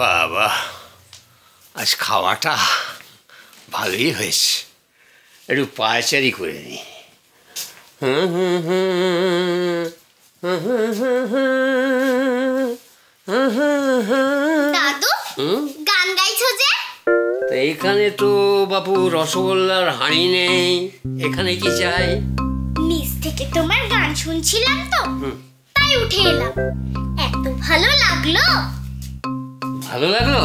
বাবা, আজ খাওয়াটা ভালোই হয়েছে। একটু পায়চারি করে নি। দাদু, গান গাইছো যে? এইখানে তো বাপু রসগোল্লার হাঁড়ি নেই, এখানে কি চাই? নিচ থেকে তোমার গান শুনছিলাম তো, তাই উঠে এলাম। এত ভালো লাগলো। ভালো লাগলো?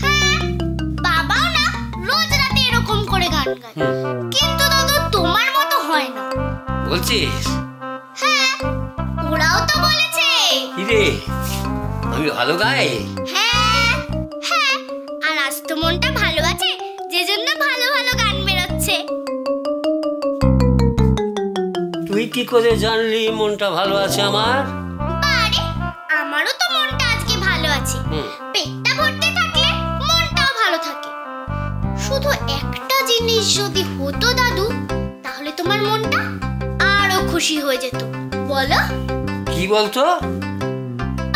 হ্যাঁ, বাবাও না রোজ রাতে এরকম করে গান গায়, কিন্তু দাদু তোমার মতো হয় না। বলছিস? হ্যাঁ, ওরাও তো বলেছে। কি রে, আমি ভালো গাই? হ্যাঁ হ্যাঁ, আর আজ তো মনটা ভালো আছে, যে জন্য ভালো ভালো গান বেরোচ্ছে। তুই কি করে জানলি মনটা ভালো আছে আমার? আরে, আমারও তো মনটা আজকে ভালো আছে। পেটটা ভর্তি থাকলে মনটাও ভালো থাকে। শুধু একটা জিনিস যদি হতো দাদু, তাহলে তোমার মনটা আরো খুশি হয়ে যেত। বলো। কি বলতো?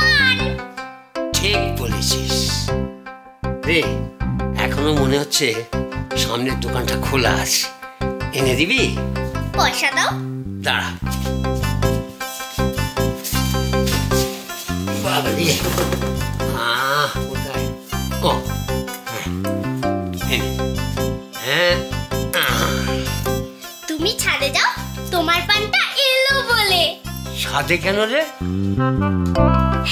পান। ঠিক বলেছিস রে। এখনো মনে হচ্ছে সামনের দোকানটা খোলা আছে, এনে দিবি? পয়সা দাও। দাঁড়া। বাবা রে, কোথায়? ও হ্যাঁ, তুমি ছাদে যাও, তোমার পানটা এলো বলে। ছাদে কেন রে?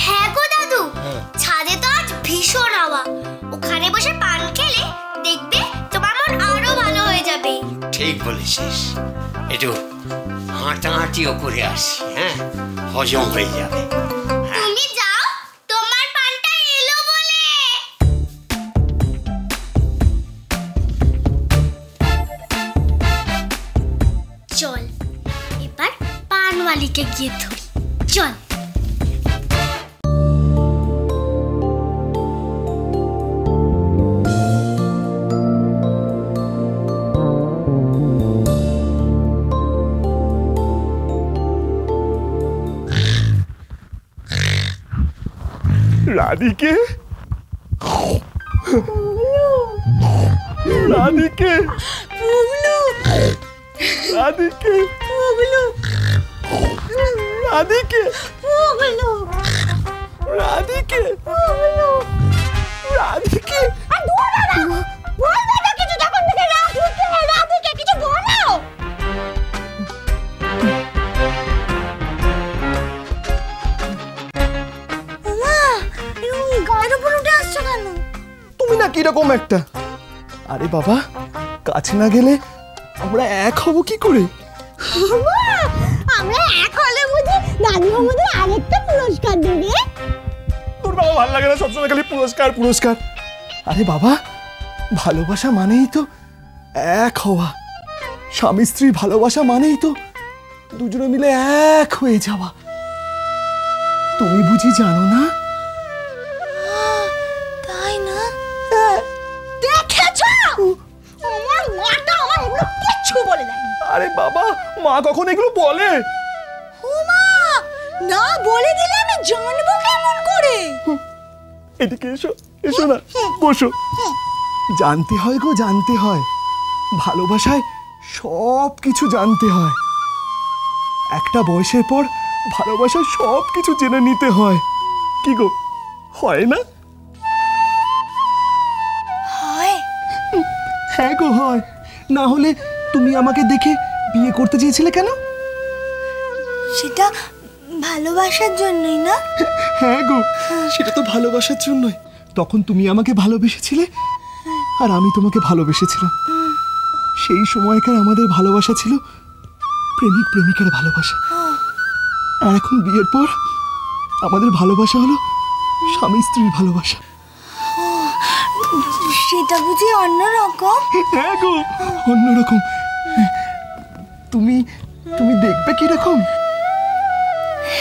হ্যাঁ গো দাদু, ছাদে তো আজ ভীষণ হাওয়া। ওখানে বসে পান খেলে দেখবে তোমার মন আরো ভালো হয়ে যাবে। ঠিক বলেছিস, একটু হাঁটাহাঁটিও করে আসি। হ্যাঁ, হজম হয়ে যাবে। তুমি যাও, তোমার পানটা এলো বলে। চল, এবার পানওয়ালিকে গিয়ে ধরি। চল। রাধিকে, রাধিকে, রাধিকে, রাধিকে, রাধিকে, রাধিকে। তুমি না কিরকম একটা। আরে বাবা, কাছে না গেলে আমরা এক হব কি করে? আমরা এক হলে বুঝি দাদু আমাদের আরেকটা পুরস্কার দেবে। তোর বাবা ভালো লাগে না সবসময় খালি পুরস্কার পুরস্কার। আরে বাবা, ভালোবাসা মানেই তো এক হওয়া। স্বামী স্ত্রী ভালোবাসা মানেই তো দুজনে মিলে এক হয়ে যাওয়া। তুমি বুঝি জানো না? তাই না? দেখেছো, আমার মাটা আমার এগুলো কিচ্ছু বলে দেয়। আরে বাবা, মা কখন এগুলো বলে? ও মা, না বলে দিলে আমি জানবো কেমন করে? এদিকে এসো, এসো না, বসো। জানতে হয় গো, জানতে হয়। ভালোবাসায় সব কিছু জানতে হয়। একটা বয়সের পর ভালোবাসার সব কিছু জেনে নিতে হয়। কি গো, হয় না? হয়। হ্যাঁ গো, হয়। না হলে তুমি আমাকে দেখে বিয়ে করতে চেয়েছিলে কেন? সেটা ভালোবাসার জন্যই না? হ্যাঁ গো, সেটা তো ভালোবাসার জন্যই। তখন তুমি আমাকে ভালোবেসেছিলে আর আমি তোমাকে ভালোবেসেছিলাম। সেই সময়কার আমাদের ভালোবাসা ছিল প্রেমিক প্রেমিকার ভালোবাসা। আর এখন বিয়ের পর আমাদের ভালোবাসা হলো স্বামী স্ত্রীর ভালোবাসা। সেটা বুঝি অন্যরকম? হ্যাঁ গো, অন্যরকম। তুমি তুমি দেখবে কিরকম?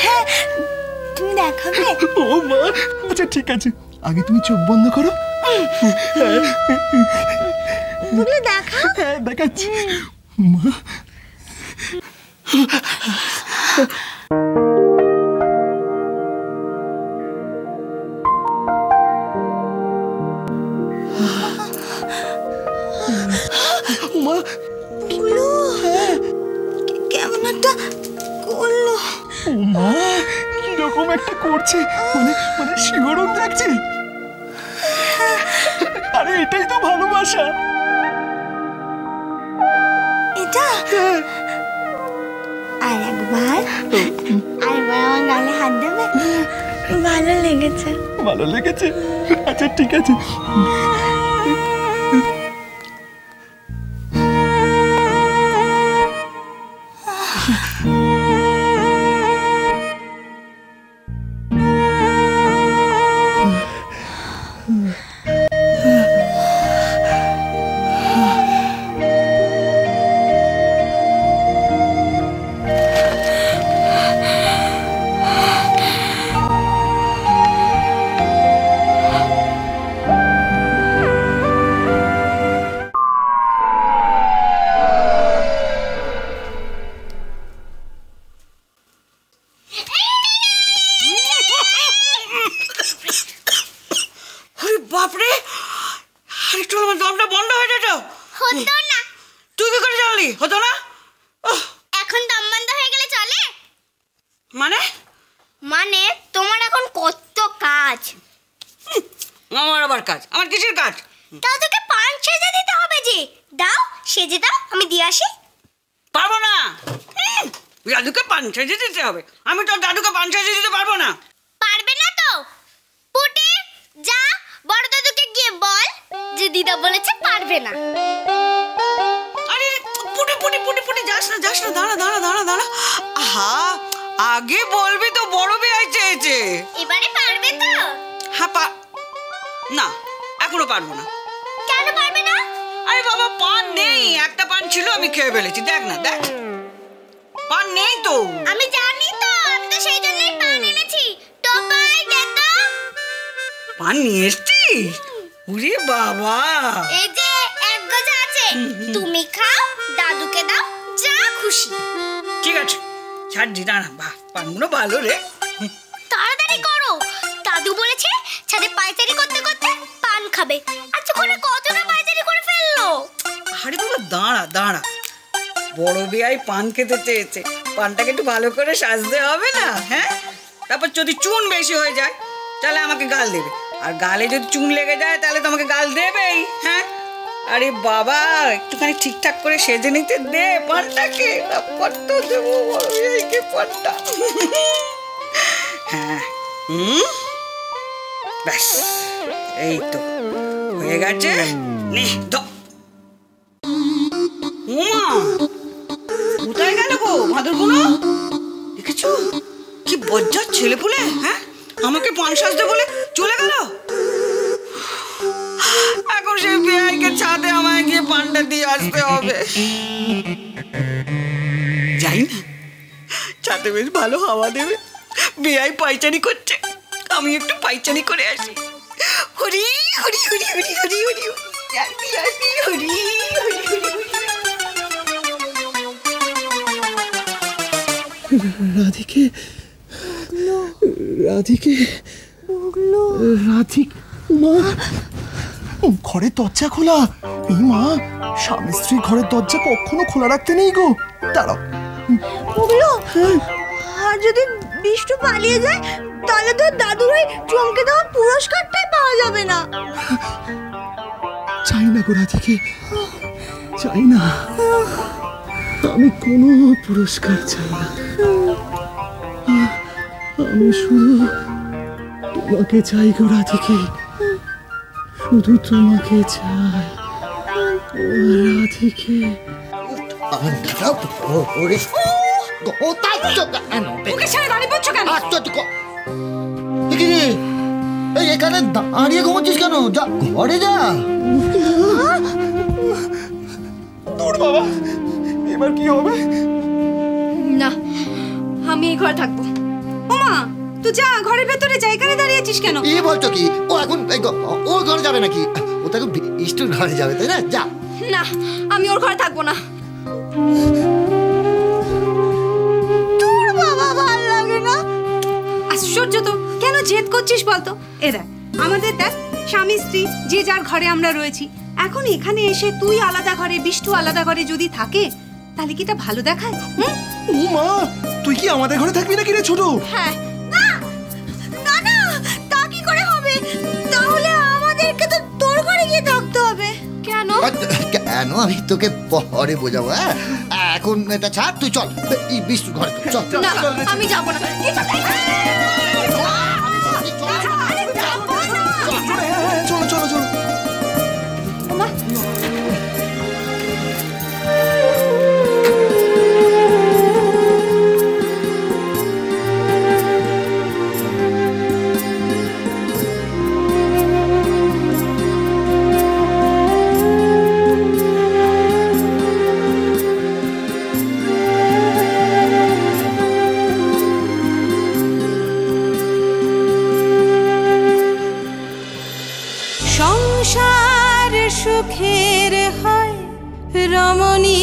হ্যাঁ, তুমি দেখাবে? ও মা, আচ্ছা ঠিক আছে, আগে তুমি চোখ বন্ধ করো। দেখা। হ্যাঁ, দেখাচ্ছি। মা, একটা করলো। ও মা, কিরকম একটা করছে, মানে মানে শিহরণ লাগছে। আরে এটাই তো ভালোবাসা। এটা আর একবার আমার গালে হাত দেবে। ভালো লেগেছে। ভালো লেগেছে? আচ্ছা ঠিক আছে। বাপরে, একটু আমার দমটা বন্ধ হয়ে যেত। হতো না। তুই কি করে জানলি হতো না? এখন দম বন্ধ হয়ে গেলে চলে? মানে মানে তোমার এখন কত কাজ। আমার আবার কাজ? আমার কিসের কাজ? দাদুকে পান সেজে দিতে হবে যে। দাও, সেজে দাও, আমি দিয়ে আসি। পারবো না। দাদুকে পান সেজে দিতে হবে? আমি তো দাদুকে পান সেজে দিতে পারবো না। পারবে না তো? পুটি, যা বড় দাদুকে গিয়ে বল যে দিদা বলেছে পারবে না। আরে পুটি পুটি পুটি পুটি, যাস না যাস না, দাঁড়া দাঁড়া দাঁড়া দাঁড়া। আহা, আগে বলবি তো বড় বেয়াই চেয়েছে। এবারে পারবে তো? হ্যাঁ, না এখনো পারবো না। কেন পারবে না? আরে বাবা, পান নেই। একটা পান ছিল, আমি খেয়ে ফেলেছি। দেখ না, দেখ, পান নেই তো। আমি জানি তো, আমি তো সেই জন্যই পান এনেছি। টোপাই দে তো। পান নিয়ে এসছিস? ওরে বাবা, এই যে এক গজা আছে, তুমি খাও, দাদুকে দাও, যা খুশি। ঠিক আছে, ছাড়ছি, দাঁড়া। বাহ, পানগুলো ভালো রে। তাড়াতাড়ি করো, দাদু বলেছে ছাদে পায়চারি করতে করতে পান খাবে। আচ্ছা করে কতটা পায়চারি করে ফেললো। আরে বাবা, দাঁড়া দাঁড়া, বড় বেয়াই পান খেতে চেয়েছে, পানটাকে একটু ভালো করে সাজতে হবে না? হ্যাঁ, তারপর যদি চুন বেশি হয়ে যায় তাহলে আমাকে গাল দেবে, আর গালে যদি চুন লেগে যায় তাহলে তো আমাকে গাল দেবেই। হ্যাঁ, আরে বাবা, একটুখানি ঠিকঠাক করে সেজে নিতে দে পানটাকে। তারপর তো দেবো বড় বেয়াইকে পানটা। হ্যাঁ, ব্যাস, এই তো হয়ে গেছে। নে তো। ওমা, কোথায় গেল গো ভাদর কোনো? দেখেছো কি বজ্জাত ছেলে পুলে? হ্যাঁ, আমাকে পান সাজতে বলে চলে গেল। এখন সেই বেয়াইকে ছাদে আমায় গিয়ে পানটা দিয়ে আসতে হবে। যাই না, ছাদে বেশ ভালো হাওয়া দেবে। বেয়াই পাইচারি করছে, আমি একটু পাইচারি করে আসি। হরি হরি হরি হরি হরি হরি, আসি আসি, হরি হরি হরি হরি। রাধিকে, রাধিকে, রাধিক, মা, ঘরের দরজা খোলা। এই মা, স্বামী স্ত্রী ঘরের দরজা কখনো খোলা রাখতে নেই গো। দাঁড়াও। ওগুলো আর যদি বিষ্ণু পালিয়ে যায় তাহলে তো দাদুর ওই চমকে দেওয়া পুরস্কারটাই পাওয়া যাবে না। চাই না গো রাধিকে, চাই না। আমি কোনো পুরস্কার চাই না। আমি শুধু তোমাকে চাই গো রাধিকে, শুধু তোমাকে চাই রাধিকে। এখানে দাঁড়িয়ে ঘুমোচ্ছিস কেন? যা ঘরে যা। তোর বাবা, এবার কি হবে? না, আমি এই ঘরে থাকবো। ওমা, তুই যা ঘরের ভেতরে যা, এখানে দাঁড়িয়েছিস কেন? কি বলছো কি? ও এখন ওর ঘরে যাবে নাকি? ও তো এখন বিষ্টুর ঘরে যাবে, তাই না? যা। না, আমি ওর ঘরে থাকবো না। তোর বাবা ভাল লাগে না? আশ্চর্য তো, কেন জেদ করছিস বলতো? এ দেখ, আমাদের দেখ, স্বামী স্ত্রী যে যার ঘরে আমরা রয়েছি। এখন এখানে এসে তুই আলাদা ঘরে, বিষ্টু আলাদা ঘরে যদি থাকে, তাহলে কি এটা ভালো দেখায়? ও মা, তুই কি আমাদের ঘরে থাকবি নাকি রে ছোট? হ্যাঁ। না না না, তা কি করে হবে? তাহলে আমাদেরকে তো তোর ঘরে গিয়ে থাকতে হবে। কেন? কেন আমি তোকে পরে বোঝাবো। হ্যাঁ, এখন এটা ছাড়, তুই চল এই বিষ্ণুর ঘরে চল। না আমি যাবো না। চলো চলো চলো। সংসার সুখের হয় রমণী